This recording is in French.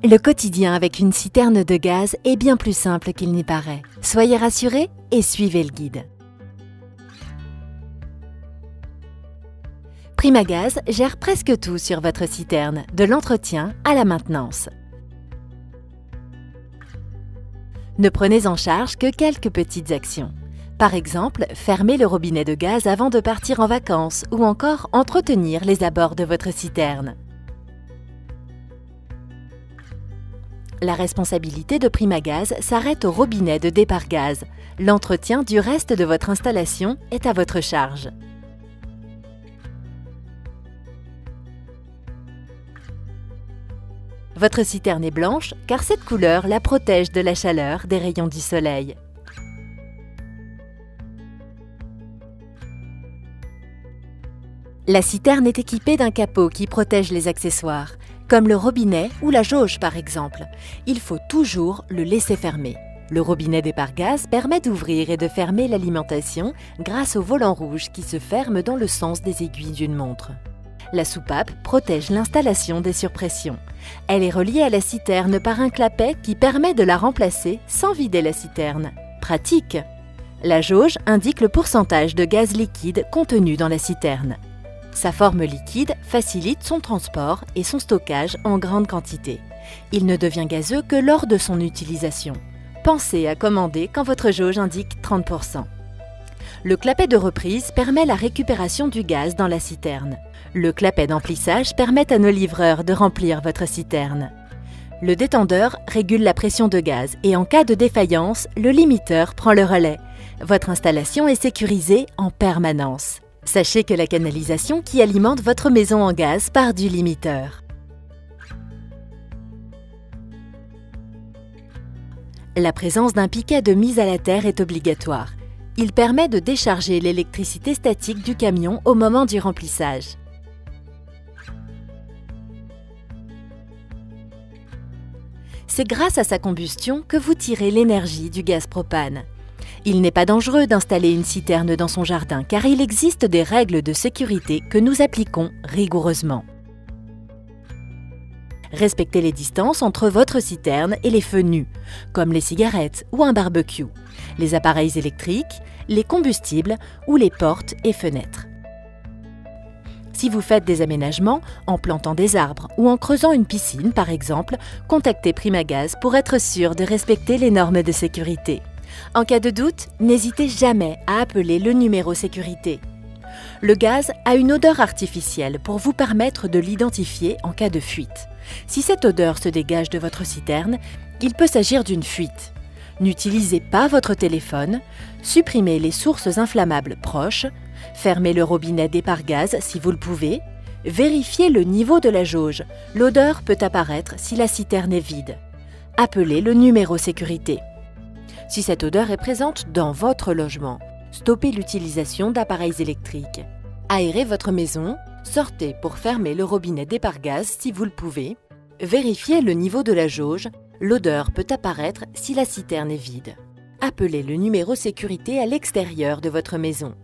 Le quotidien avec une citerne de gaz est bien plus simple qu'il n'y paraît. Soyez rassurés et suivez le guide. Primagaz gère presque tout sur votre citerne, de l'entretien à la maintenance. Ne prenez en charge que quelques petites actions. Par exemple, fermez le robinet de gaz avant de partir en vacances ou encore entretenir les abords de votre citerne. La responsabilité de Primagaz s'arrête au robinet de départ gaz. L'entretien du reste de votre installation est à votre charge. Votre citerne est blanche car cette couleur la protège de la chaleur des rayons du soleil. La citerne est équipée d'un capot qui protège les accessoires, comme le robinet ou la jauge par exemple. Il faut toujours le laisser fermer. Le robinet départ gaz permet d'ouvrir et de fermer l'alimentation grâce au volant rouge qui se ferme dans le sens des aiguilles d'une montre. La soupape protège l'installation des surpressions. Elle est reliée à la citerne par un clapet qui permet de la remplacer sans vider la citerne. Pratique! La jauge indique le pourcentage de gaz liquide contenu dans la citerne. Sa forme liquide facilite son transport et son stockage en grande quantité. Il ne devient gazeux que lors de son utilisation. Pensez à commander quand votre jauge indique 30%. Le clapet de reprise permet la récupération du gaz dans la citerne. Le clapet d'emplissage permet à nos livreurs de remplir votre citerne. Le détendeur régule la pression de gaz et en cas de défaillance, le limiteur prend le relais. Votre installation est sécurisée en permanence. Sachez que la canalisation qui alimente votre maison en gaz part du limiteur. La présence d'un piquet de mise à la terre est obligatoire. Il permet de décharger l'électricité statique du camion au moment du remplissage. C'est grâce à sa combustion que vous tirez l'énergie du gaz propane. Il n'est pas dangereux d'installer une citerne dans son jardin car il existe des règles de sécurité que nous appliquons rigoureusement. Respectez les distances entre votre citerne et les feux nus, comme les cigarettes ou un barbecue, les appareils électriques, les combustibles ou les portes et fenêtres. Si vous faites des aménagements, en plantant des arbres ou en creusant une piscine par exemple, contactez Primagaz pour être sûr de respecter les normes de sécurité. En cas de doute, n'hésitez jamais à appeler le numéro sécurité. Le gaz a une odeur artificielle pour vous permettre de l'identifier en cas de fuite. Si cette odeur se dégage de votre citerne, il peut s'agir d'une fuite. N'utilisez pas votre téléphone, supprimez les sources inflammables proches, fermez le robinet départ gaz si vous le pouvez, vérifiez le niveau de la jauge. L'odeur peut apparaître si la citerne est vide. Appelez le numéro sécurité. Si cette odeur est présente dans votre logement, stoppez l'utilisation d'appareils électriques. Aérez votre maison, sortez pour fermer le robinet départ gaz si vous le pouvez. Vérifiez le niveau de la jauge. L'odeur peut apparaître si la citerne est vide. Appelez le numéro sécurité à l'extérieur de votre maison.